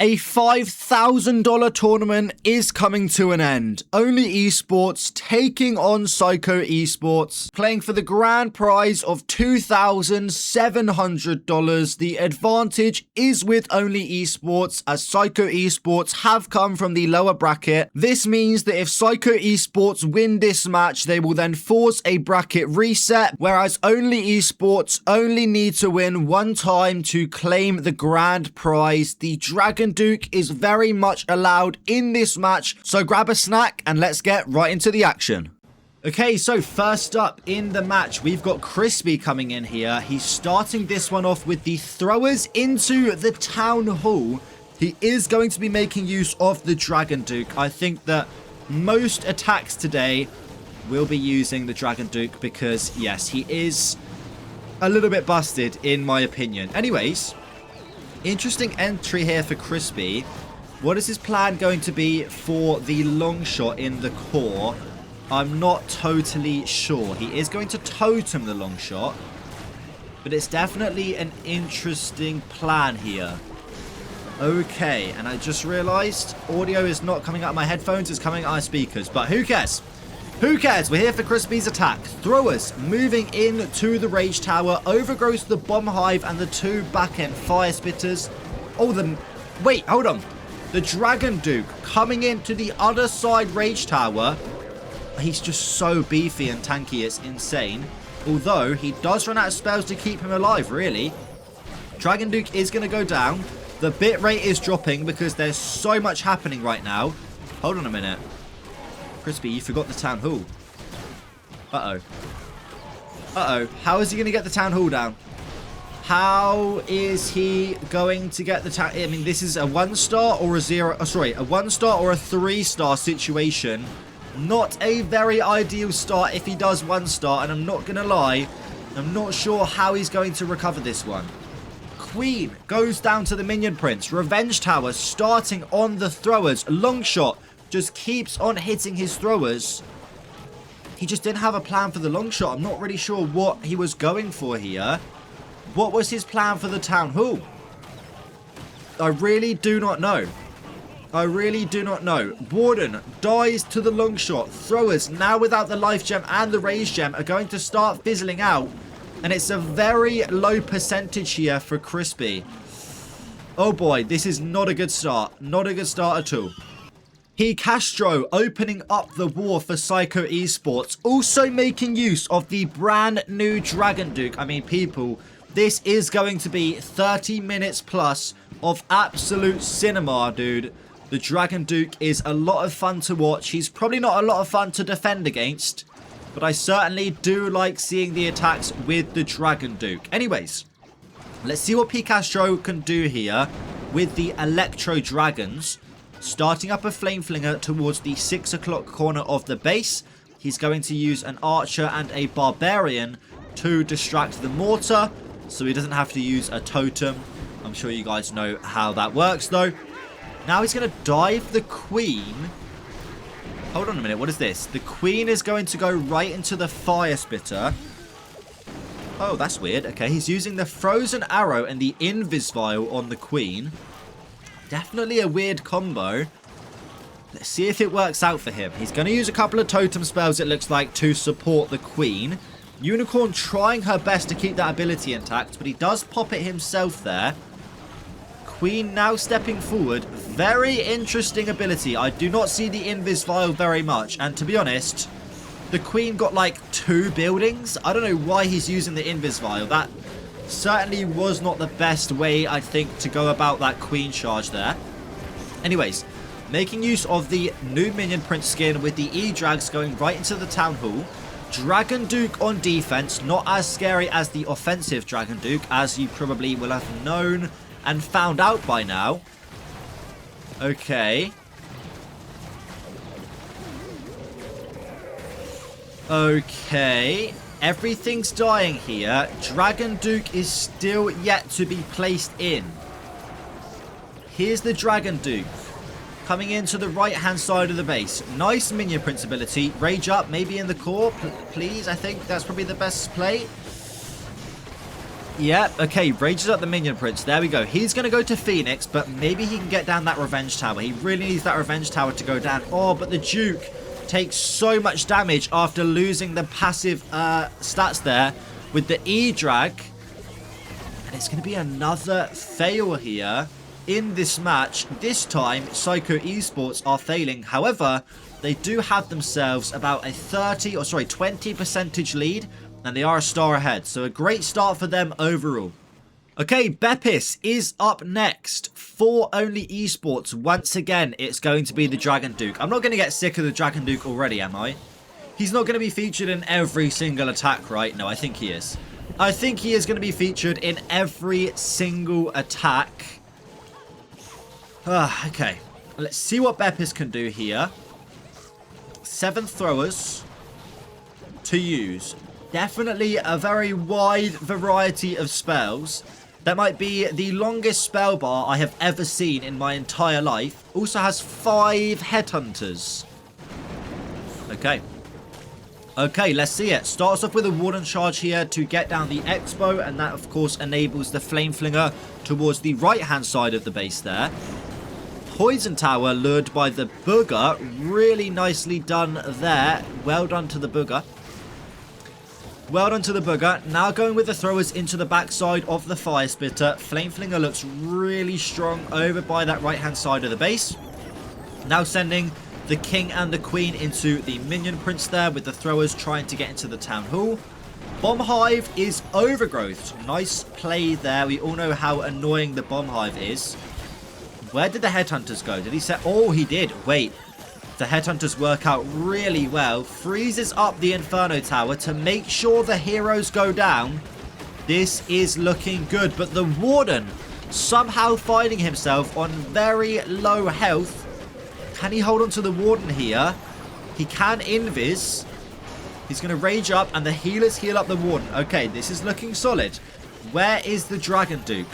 A $5,000 tournament is coming to an end. Only Esports taking on Psycho Esports, playing for the grand prize of $2,700. The advantage is with Only Esports, as Psycho Esports have come from the lower bracket. This means that if Psycho Esports win this match, they will then force a bracket reset, whereas Only Esports only need to win one time to claim the grand prize. The Dragon Duke is very much allowed in this match, so grab a snack and let's get right into the action. Okay, so first up in the match, we've got Krispy coming in here. He's starting this one off with the throwers into the town hall. He is going to be making use of the Dragon Duke. I think that most attacks today will be using the Dragon Duke because, yes, he is a little bit busted in my opinion. Anyways, interesting entry here for Krispy. What is his plan going to be for the long shot in the core? I'm not totally sure. He is going to totem the long shot, but it's definitely an interesting plan here. Okay, and I just realized audio is not coming out of my headphones, it's coming out of my speakers, but who cares? Who cares? We're here for Krispy's attack. Throwers moving in to the Rage Tower. Overgrows the Bomb Hive and the two back-end Fire Spitters. Oh, wait, hold on. The Dragon Duke coming into the other side Rage Tower. He's just so beefy and tanky, it's insane. Although, he does run out of spells to keep him alive, really. Dragon Duke is going to go down. The bit rate is dropping because there's so much happening right now. Hold on a minute. Krispy, you forgot the town hall. Uh-oh. Uh-oh. How is he going to get the town hall down? How is he going to get the town... I mean, this is a 1-star or a 0... Oh, sorry, a 1-star or a 3-star situation. Not a very ideal start if he does 1-star, and I'm not going to lie, I'm not sure how he's going to recover this one. Queen goes down to the Minion Prince. Revenge Tower starting on the throwers. Long shot just keeps on hitting his throwers. He just didn't have a plan for the long shot. I'm not really sure what he was going for here. What was his plan for the town hall? I really do not know. I really do not know. Warden dies to the long shot. Throwers, now without the life gem and the rage gem, are going to start fizzling out. And it's a very low percentage here for Krispy. Oh boy, this is not a good start. Not a good start at all. pCastro opening up the war for Psycho Esports. Also making use of the brand new Dragon Duke. I mean, people, this is going to be 30 minutes plus of absolute cinema, dude. The Dragon Duke is a lot of fun to watch. He's probably not a lot of fun to defend against, but I certainly do like seeing the attacks with the Dragon Duke. Anyways, let's see what pCastro can do here with the Electro Dragons. Starting up a Flame Flinger towards the 6 o'clock corner of the base. He's going to use an Archer and a Barbarian to distract the Mortar, so he doesn't have to use a Totem. I'm sure you guys know how that works, though. Now he's going to dive the Queen. Hold on a minute, what is this? The Queen is going to go right into the Fire Spitter. Oh, that's weird. Okay, he's using the Frozen Arrow and the Invis Vial on the Queen. Definitely a weird combo. Let's see if it works out for him. He's going to use a couple of totem spells, it looks like, to support the Queen. Unicorn trying her best to keep that ability intact, but he does pop it himself there. Queen now stepping forward. Very interesting ability. I do not see the Invis Vial very much, and to be honest, the Queen got like 2 buildings. I don't know why he's using the Invis Vial. That certainly was not the best way, I think, to go about that Queen charge there. Anyways, making use of the new Minion Prince skin with the E-Drags going right into the Town Hall. Dragon Duke on defense, not as scary as the offensive Dragon Duke, as you probably will have known and found out by now. Okay. Okay. Everything's dying here. Dragon Duke is still yet to be placed in. Here's the Dragon Duke. Coming into the right-hand side of the base. Nice Minion Prince ability. Rage up, maybe in the core, please. I think that's probably the best play. Yep, okay, rages up the Minion Prince. There we go. He's going to go to Phoenix, but maybe he can get down that Revenge Tower. He really needs that Revenge Tower to go down. Oh, but the Duke takes so much damage after losing the passive stats there with the E-Drag. And it's going to be another fail here in this match. This time, Psycho Esports are failing. However, they do have themselves about a 20 percentage lead, and they are a star ahead. So a great start for them overall. Okay, Bepis is up next for Only Esports. Once again, it's going to be the Dragon Duke. I'm not going to get sick of the Dragon Duke already, am I? He's not going to be featured in every single attack, right? No, I think he is. I think he is going to be featured in every single attack. Okay, let's see what Bepis can do here. 7 throwers to use. Definitely a very wide variety of spells. That might be the longest spell bar I have ever seen in my entire life. Also has 5 headhunters. Okay. Okay, let's see it. Starts off with a Warden Charge here to get down the Expo. And that, of course, enables the Flame Flinger towards the right-hand side of the base there. Poison Tower lured by the Booger. Really nicely done there. Well done to the Booger. Well done to the Booger. Now going with the throwers into the backside of the Fire Spitter. Flame Flinger looks really strong over by that right-hand side of the base. Now sending the King and the Queen into the Minion Prince there with the throwers trying to get into the Town Hall. Bomb Hive is overgrowth. Nice play there. We all know how annoying the Bomb Hive is. Where did the Headhunters go? Did he set... Oh, he did. Wait. The Headhunters work out really well. Freezes up the Inferno Tower to make sure the heroes go down. This is looking good. But the Warden somehow finding himself on very low health. Can he hold on to the Warden here? He can invis. He's going to rage up and the healers heal up the Warden. Okay, this is looking solid. Where is the Dragon Duke?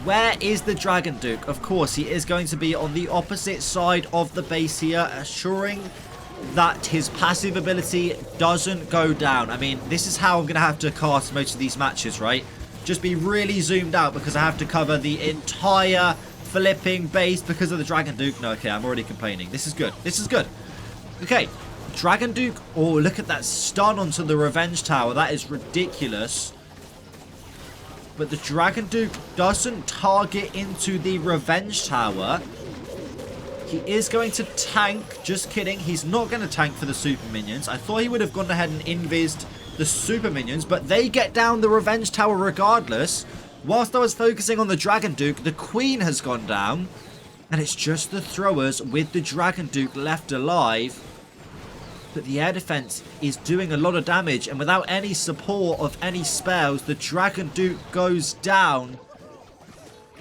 Where is the Dragon Duke? Of course, he is going to be on the opposite side of the base here, assuring that his passive ability doesn't go down. I mean, this is how I'm going to have to cast most of these matches, right? Just be really zoomed out because I have to cover the entire flipping base because of the Dragon Duke. No, okay, I'm already complaining. This is good. This is good. Okay, Dragon Duke. Oh, look at that stun onto the Revenge Tower. That is ridiculous. But the Dragon Duke doesn't target into the Revenge Tower. He is going to tank. Just kidding. He's not going to tank for the Super Minions. I thought he would have gone ahead and invised the Super Minions. But they get down the Revenge Tower regardless. Whilst I was focusing on the Dragon Duke, the Queen has gone down. And it's just the throwers with the Dragon Duke left alive. But the air defense is doing a lot of damage. And without any support of any spells, the Dragon Duke goes down.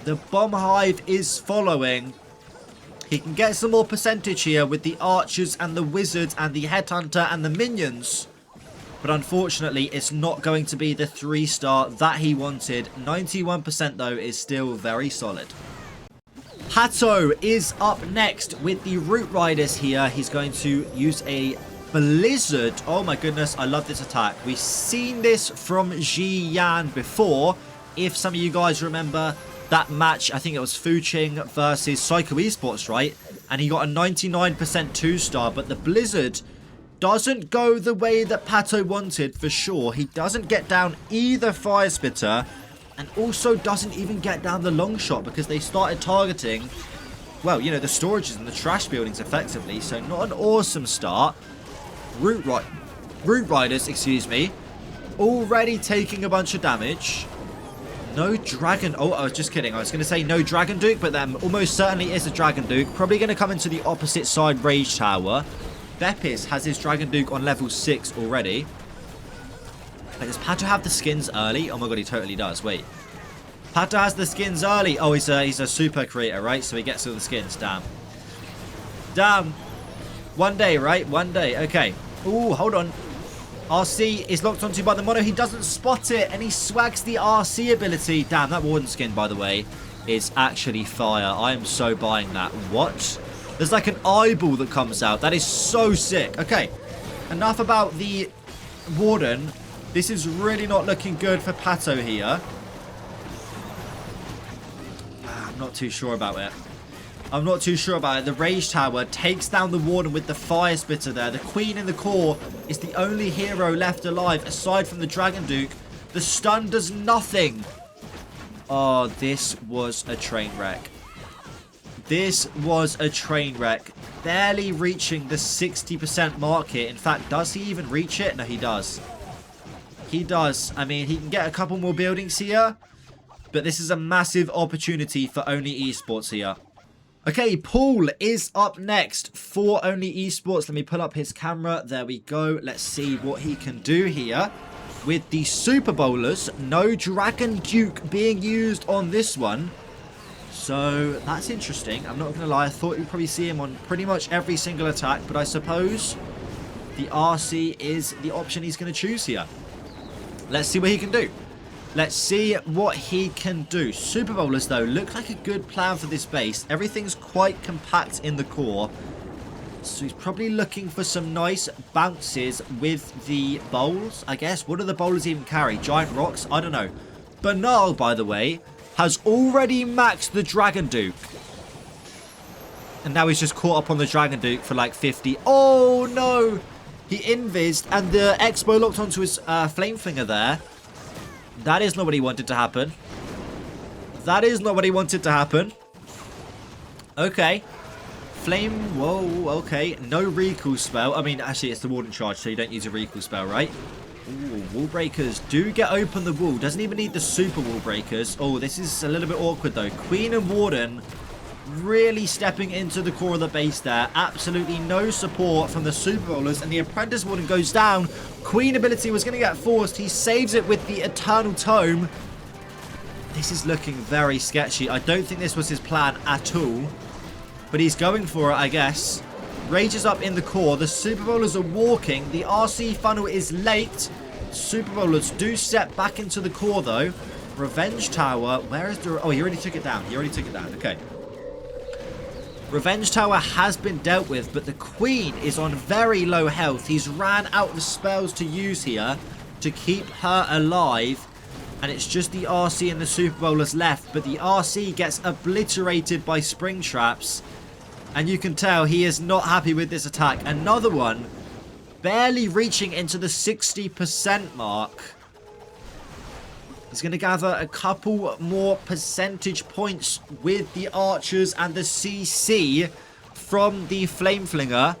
The Bomb Hive is following. He can get some more percentage here with the Archers and the Wizards and the Headhunter and the Minions. But unfortunately, it's not going to be the 3-star that he wanted. 91% though is still very solid. Pato is up next with the Root Riders here. He's going to use a Blizzard. Oh my goodness, I love this attack. We've seen this from Ji Yan before. If some of you guys remember that match, I think it was Fuching versus Psycho Esports, right? And he got a 99% 2-star, but the Blizzard doesn't go the way that Pato wanted for sure. He doesn't get down either Fire Spitter and also doesn't even get down the long shot because they started targeting, well, you know, the storages and the trash buildings effectively. So not an awesome start. Root Riders, excuse me, already taking a bunch of damage. No Dragon... Oh, I was just kidding. I was going to say no Dragon Duke, but then almost certainly is a Dragon Duke. Probably going to come into the opposite side Rage Tower. Bepis has his Dragon Duke on level 6 already. Wait, does Pato have the skins early? Oh my god, he totally does. Wait. Pato has the skins early. Oh, he's a super creator, right? So he gets all the skins. Damn. Damn. One day, right? One day. Okay. Ooh, hold on. RC is locked onto by the mono. He doesn't spot it, and he swags the RC ability. Damn, that Warden skin, by the way, is actually fire. I am so buying that. What? There's like an eyeball that comes out. That is so sick. Okay. Enough about the Warden. This is really not looking good for Pato here. I'm not too sure about it. I'm not too sure about it. The Rage Tower takes down the Warden with the Fire Spitter there. The Queen in the core is the only hero left alive aside from the Dragon Duke. The stun does nothing. Oh, this was a train wreck. This was a train wreck. Barely reaching the 60% mark here. In fact, does he even reach it? No, he does. He does. I mean, he can get a couple more buildings here. But this is a massive opportunity for Only Esports here. Okay, Paul is up next for Only Esports. Let me pull up his camera. There we go. Let's see what he can do here. With the Super Bowlers, no Dragon Duke being used on this one. So, that's interesting. I'm not going to lie. I thought you'd probably see him on pretty much every single attack. But I suppose the RC is the option he's going to choose here. Let's see what he can do. Let's see what he can do. Super Bowlers, though, look like a good plan for this base. Everything's quite compact in the core. So he's probably looking for some nice bounces with the bowls, I guess. What do the bowlers even carry? Giant rocks? I don't know. Bernaul, by the way, has already maxed the Dragon Duke. And now he's just caught up on the Dragon Duke for like 50. Oh, no. He invised and the Expo locked onto his Flame Flinger there. That is not what he wanted to happen. That is not what he wanted to happen. Okay. Flame, whoa, okay. No recall spell. I mean, actually, it's the Warden charge, so you don't use a recall spell, right? Ooh, wall breakers do get open the wall. Doesn't even need the super wall breakers. Oh, this is a little bit awkward, though. Queen and Warden really stepping into the core of the base there. Absolutely no support from the Super Bowlers, and the Apprentice Warden goes down. Queen ability was going to get forced. He saves it with the Eternal Tome. This is looking very sketchy. I don't think this was his plan at all. But he's going for it, I guess. Rage is up in the core. The Super Bowlers are walking. The RC funnel is late. Super Bowlers do step back into the core, though. Revenge Tower. Where is the... Oh, he already took it down. He already took it down. Okay. Revenge Tower has been dealt with, but the Queen is on very low health. He's ran out of spells to use here to keep her alive. And it's just the RC and the Super Bowlers left. But the RC gets obliterated by Spring Traps. And you can tell he is not happy with this attack. Another one, barely reaching into the 60% mark. He's going to gather a couple more percentage points with the Archers and the CC from the Flame Flinger.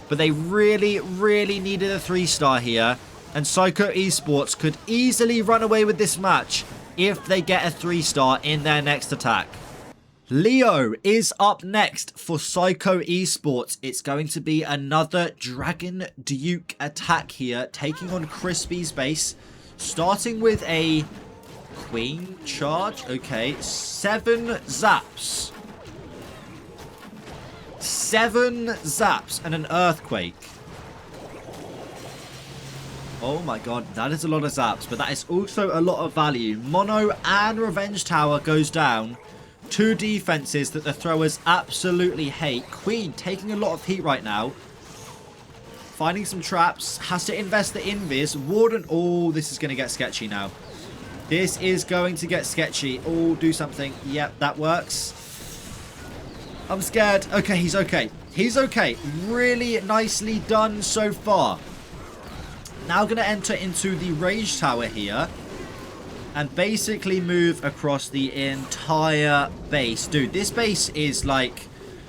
But they really, really needed a 3-star here. And Psycho Esports could easily run away with this match if they get a 3-star in their next attack. Leo is up next for Psycho Esports. It's going to be another Dragon Duke attack here, taking on Krispy's base. Starting with a Queen charge. Okay, 7 zaps. 7 zaps and an Earthquake. Oh my god, that is a lot of zaps, but that is also a lot of value. Mono and Revenge Tower goes down. 2 defenses that the throwers absolutely hate. Queen taking a lot of heat right now. Finding some traps. Has to invest the invis. Warden. Oh, this is going to get sketchy now. This is going to get sketchy. Oh, do something. Yep, that works. I'm scared. Okay, he's okay. He's okay. Really nicely done so far. Now going to enter into the Rage Tower here. And basically move across the entire base. Dude, this base is like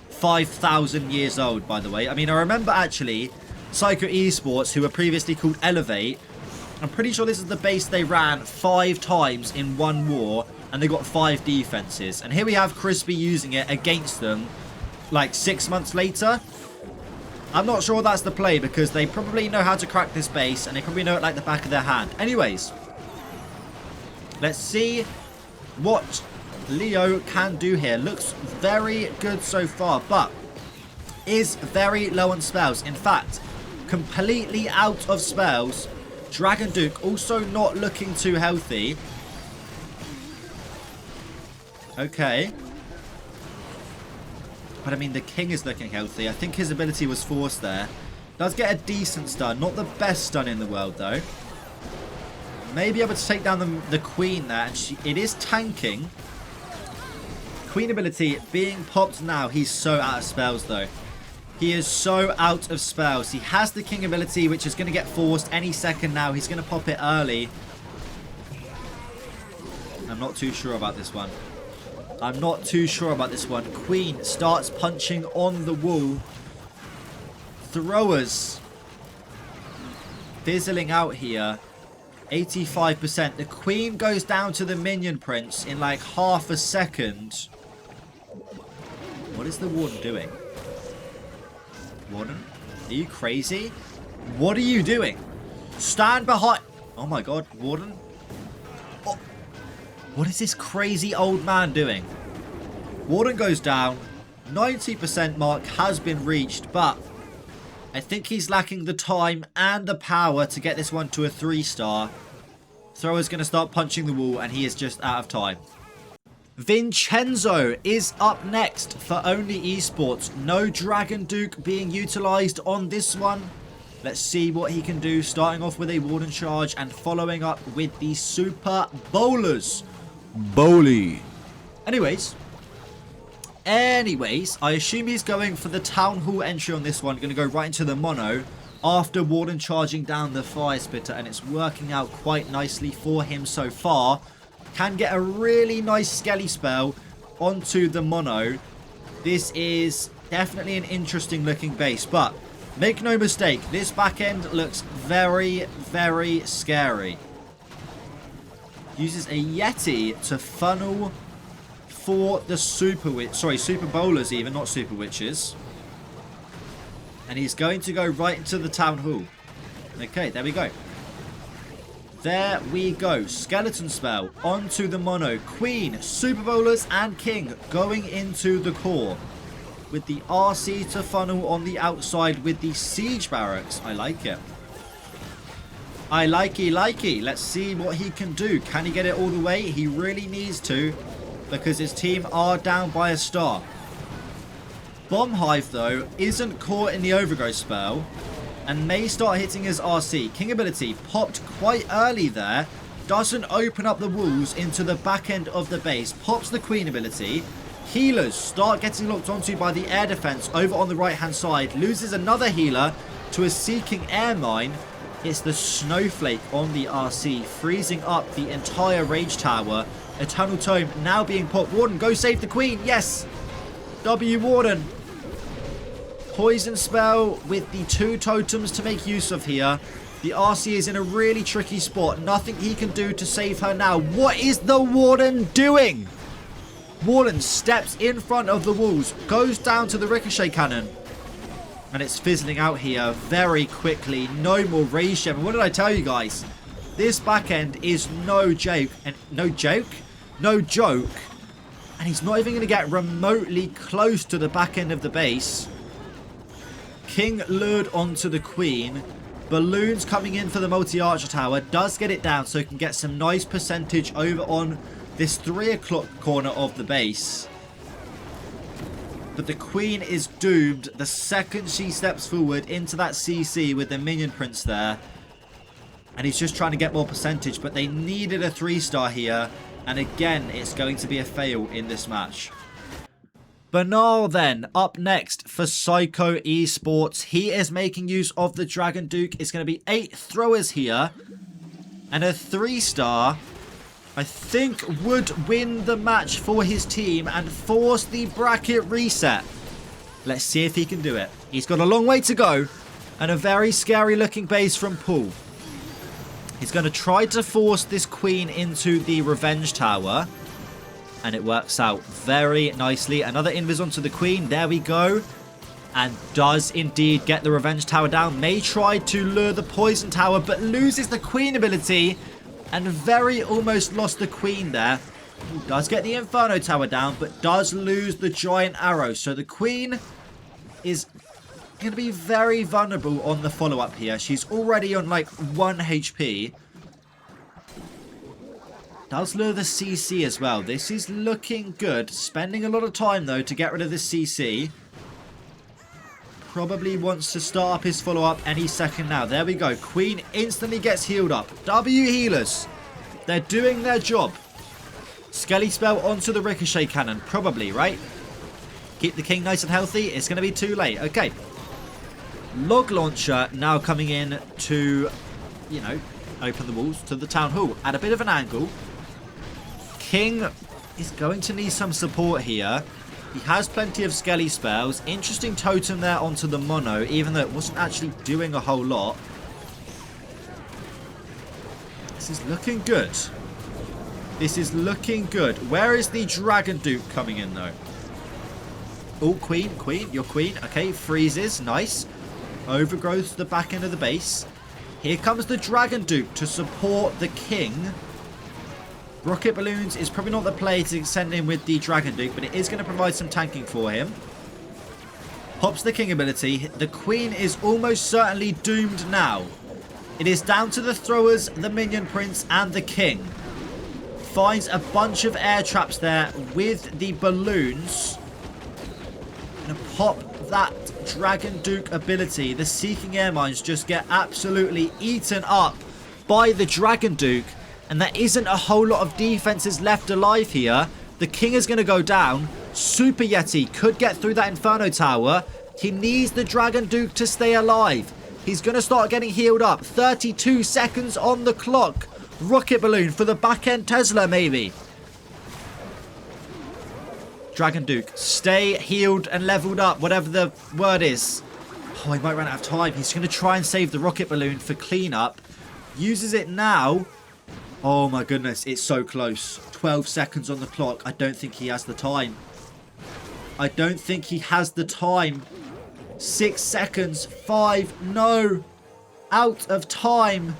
5,000 years old, by the way. I mean, I remember actually Psycho Esports, who were previously called Elevate. I'm pretty sure this is the base they ran 5 times in one war. And they got 5 defenses. And here we have Krispy using it against them like 6 months later. I'm not sure that's the play because they probably know how to crack this base. And they probably know it like the back of their hand. Anyways. Let's see what Leo can do here. Looks very good so far, but is very low on spells. In fact, completely out of spells. Dragon Duke also not looking too healthy. Okay. But I mean, the King is looking healthy. I think his ability was forced there. Does get a decent stun. Not the best stun in the world, though. May be able to take down the queen there. And it is tanking. Queen ability being popped now. He's so out of spells, though. He is so out of spells. He has the king ability, which is going to get forced any second now. He's going to pop it early. I'm not too sure about this one. I'm not too sure about this one. Queen starts punching on the wall. Throwers fizzling out here. 85%. The queen goes down to the minion prince in like half a second. What is the warden doing? Warden? Are you crazy? What are you doing? Stand behind... Oh my god, warden? Oh. What is this crazy old man doing? Warden goes down. 90% mark has been reached, but I think he's lacking the time and the power to get this one to a 3-star. Thrower's going to start punching the wall, and he is just out of time. Vincenzo is up next for only esports. No Dragon Duke being utilized on this one. Let's see what he can do, starting off with a warden charge and following up with the super bowlers. Bowly. Anyways, I assume he's going for the Town Hall entry on this one. Going to go right into the mono after Warden charging down the Fire Spitter. And it's working out quite nicely for him so far. Can get a really nice Skelly spell onto the mono. This is definitely an interesting looking base. But make no mistake, this back end looks very, very scary. Uses a Yeti to funnel for the super bowlers even, not super witches. And he's going to go right into the Town Hall. Okay, there we go. There we go. Skeleton spell onto the mono. Queen, super bowlers and king going into the core. With the RC to funnel on the outside with the siege barracks. I like it. I likey. Let's see what he can do. Can he get it all the way? He really needs to, because his team are down by a star. Bomb Hive, though, isn't caught in the overgrowth spell and may start hitting his RC. King ability popped quite early there. Doesn't open up the walls into the back end of the base. Pops the queen ability. Healers start getting locked onto by the air defense over on the right hand side. Loses another healer to a seeking air mine. It's the snowflake on the RC, freezing up the entire rage tower. Eternal Tome now being popped. Warden, go save the queen. Yes. W Warden. Poison spell with the 2 totems to make use of here. The RC is in a really tricky spot. Nothing he can do to save her now. What is the Warden doing? Warden steps in front of the walls. Goes down to the ricochet cannon. And it's fizzling out here very quickly. No more rage gem. What did I tell you guys? This back end is no joke. And no joke. And he's not even going to get remotely close to the back end of the base. King lured onto the queen. Balloons coming in for the multi-archer tower. Does get it down so he can get some nice percentage over on this 3 o'clock corner of the base. But the queen is doomed the second she steps forward into that CC with the minion prince there. And he's just trying to get more percentage. But they needed a 3-star here. And again, it's going to be a fail in this match. Bernaul then, up next for Psycho Esports. He is making use of the Dragon Duke. It's going to be 8 throwers here. And a 3-star, I think, would win the match for his team and force the bracket reset. Let's see if he can do it. He's got a long way to go. And a very scary looking base from Paul. He's going to try to force this queen into the revenge tower. And it works out very nicely. Another invis onto the queen. There we go. And does indeed get the revenge tower down. May try to lure the poison tower, but loses the queen ability. And very almost lost the queen there. Does get the inferno tower down, but does lose the giant arrow. So the queen is going to be very vulnerable on the follow-up here. She's already on like 1 HP. Does lure the CC as well. This is looking good. Spending a lot of time though to get rid of the CC. probably wants to start up his follow-up any second now. There we go. Queen instantly gets healed up. W healers. They're doing their job. Skelly spell onto the ricochet cannon. Probably, right? Keep the king nice and healthy. It's going to be too late. Okay. Log launcher now coming in to, you know, open the walls to the town hall. At a bit of an angle. King is going to need some support here. He has plenty of Skelly spells. Interesting totem there onto the mono, even though it wasn't actually doing a whole lot. This is looking good. This is looking good. Where is the Dragon Duke coming in, though? Oh, Queen, you're Queen. Okay, freezes. Nice. Overgrowth to the back end of the base. Here comes the Dragon Duke to support the King. Rocket Balloons is probably not the play to send in with the Dragon Duke, but it is going to provide some tanking for him. Pops the King ability. The Queen is almost certainly doomed now. It is down to the throwers, the Minion Prince, and the King. Finds a bunch of air traps there with the balloons. Going to pop that Dragon Duke ability. The Seeking Air Mines just get absolutely eaten up by the Dragon Duke. And there isn't a whole lot of defenses left alive here. The King is going to go down. Super Yeti could get through that Inferno Tower. He needs the Dragon Duke to stay alive. He's going to start getting healed up. 32 seconds on the clock. Rocket Balloon for the back-end Tesla, maybe. Dragon Duke, stay healed and leveled up, whatever the word is. Oh, he might run out of time. He's going to try and save the Rocket Balloon for cleanup. Uses it now. Oh my goodness, it's so close. 12 seconds on the clock. I don't think he has the time. I don't think he has the time. 6 seconds. 5. No. Out of time.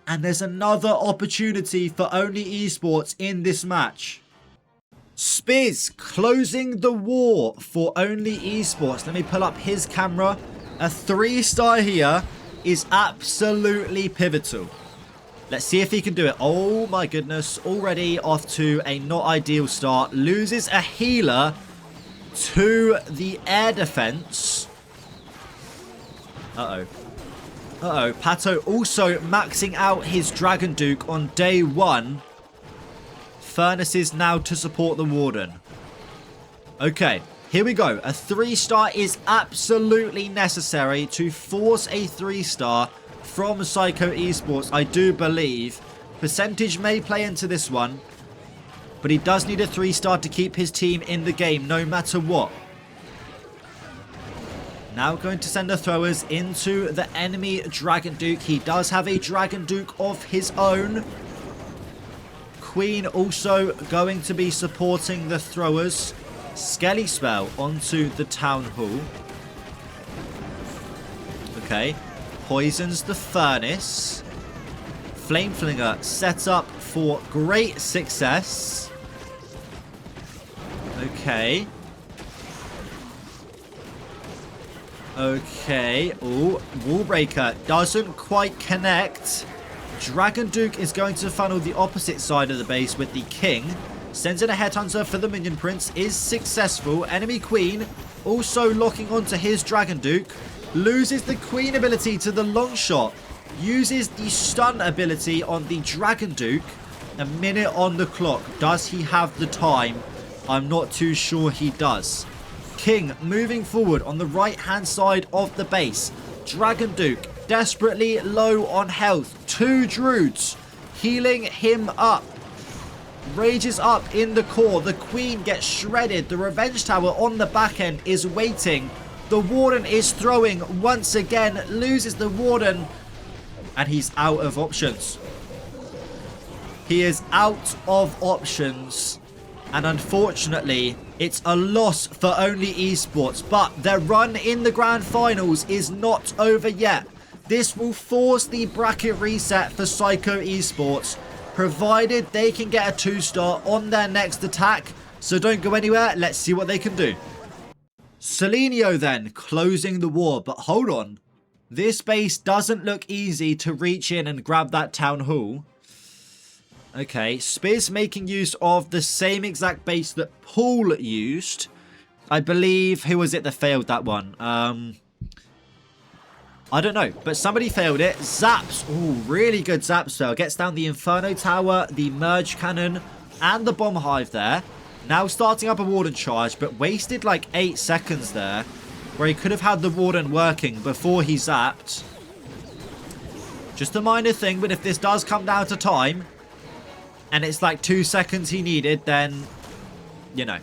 And there's another opportunity for Only Esports in this match. Spizz closing the war for Only Esports. Let me pull up his camera. A 3-star here is absolutely pivotal. Let's see if he can do it. Oh my goodness. Already off to a not ideal start. Loses a healer to the air defense. Uh-oh. Uh-oh. Pato also maxing out his Dragon Duke on day 1. Furnaces now to support the Warden. Okay. Here we go. A 3-star is absolutely necessary to force a 3-star from Psycho Esports, I do believe. Percentage may play into this one, but he does need a 3-star to keep his team in the game no matter what. Now going to send the throwers into the enemy Dragon Duke. He does have a Dragon Duke of his own. Queen also going to be supporting the throwers. Skelly spell onto the Town Hall. Okay. Poisons the furnace. Flame Flinger set up for great success. Okay. Okay. Oh, Wall Breaker doesn't quite connect. Dragon Duke is going to funnel the opposite side of the base with the King. Sends in a Headhunter for the Minion Prince. Is successful. Enemy Queen also locking onto his Dragon Duke. Loses the Queen ability to the long shot. Uses the stun ability on the Dragon Duke. A minute on the clock. Does he have the time? I'm not too sure he does. King moving forward on the right hand side of the base. Dragon Duke desperately low on health. 2 Druids healing him up. Rages up in the core. The Queen gets shredded. The Revenge Tower on the back end is waiting. The Warden is throwing once again. Loses the Warden. And he's out of options. He is out of options. And unfortunately, it's a loss for Only Esports. But their run in the Grand Finals is not over yet. This will force the bracket reset for Psycho Esports, provided they can get a 2-star on their next attack. So don't go anywhere. Let's see what they can do. Celinho then closing the war. But hold on. This base doesn't look easy to reach in and grab that town hall. Okay, Spizz making use of the same exact base that Paul used. I believe, who was it that failed that one? I don't know, but somebody failed it. Zaps, oh, really good Zaps fail. Gets down the Inferno Tower, the Merge Cannon, and the Bomb Hive there. Now starting up a Warden charge, but wasted like 8 seconds there, where he could have had the Warden working before he zapped. Just a minor thing, but if this does come down to time, and it's like 2 seconds he needed, then, you know.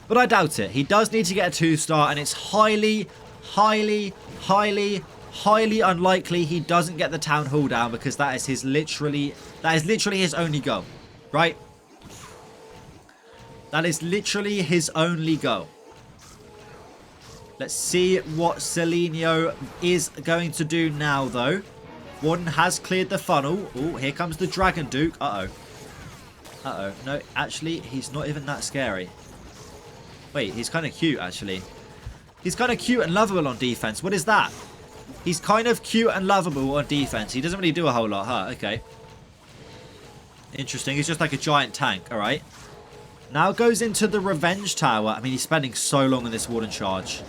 But I doubt it. He does need to get a 2-star, and it's highly, highly, highly, highly unlikely he doesn't get the Town Hall down, because that is his literally his only goal, right? That is literally his only goal. Let's see what Celinho is going to do now, though. Warden has cleared the funnel. Oh, here comes the Dragon Duke. Uh-oh. Uh-oh. No, actually, he's not even that scary. Wait, he's kind of cute, actually. He's kind of cute and lovable on defense. What is that? He's kind of cute and lovable on defense. He doesn't really do a whole lot, huh? Okay. Interesting. He's just like a giant tank. All right. Now goes into the Revenge Tower. I mean, he's spending so long on this Warden charge.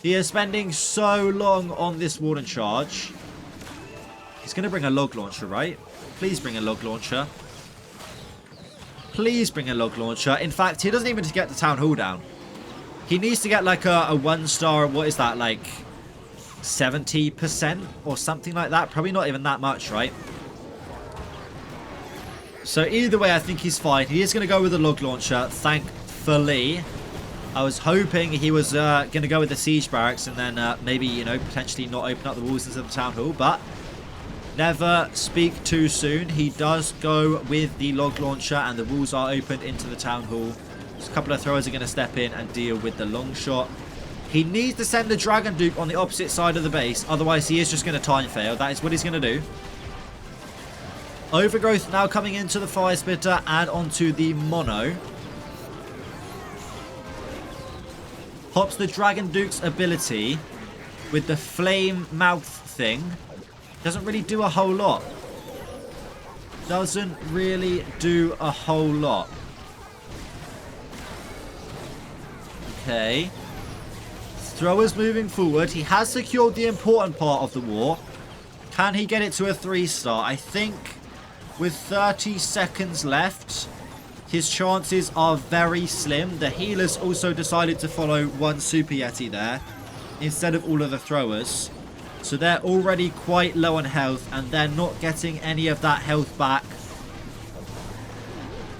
He is spending so long on this Warden charge. He's going to bring a log launcher, right? Please bring a log launcher. Please bring a log launcher. In fact, he doesn't even get the Town Hall down. He needs to get like a 1-star. What is that? Like 70% or something like that. Probably not even that much, right? So either way, I think he's fine. He is going to go with the log launcher, thankfully. I was hoping he was going to go with the siege barracks and then maybe, you know, potentially not open up the walls into the Town Hall. But never speak too soon. He does go with the log launcher and the walls are opened into the Town Hall. Just a couple of throwers are going to step in and deal with the long shot. He needs to send the Dragon Duke on the opposite side of the base. Otherwise, he is just going to time fail. That is what he's going to do. Overgrowth now coming into the Fire Spitter and onto the Mono. Pops the Dragon Duke's ability with the Flame Mouth thing. Doesn't really do a whole lot. Doesn't really do a whole lot. Okay. Throwers moving forward. He has secured the important part of the war. Can he get it to a 3-star? I think with 30 seconds left, his chances are very slim. The healers also decided to follow one Super Yeti there instead of all of the throwers. So they're already quite low on health and they're not getting any of that health back.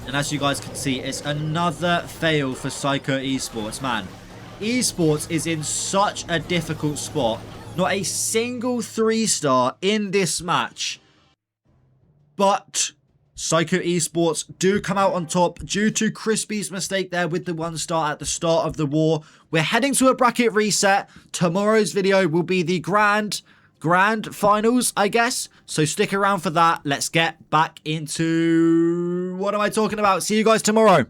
And as you guys can see, it's another fail for Psycho Esports. Man, Esports is in such a difficult spot. Not a single 3-star in this match. But Psycho Esports do come out on top due to Krispy's mistake there with the 1-star at the start of the war. We're heading to a bracket reset. Tomorrow's video will be the grand finals, I guess. So stick around for that. Let's get back into what am I talking about? See you guys tomorrow.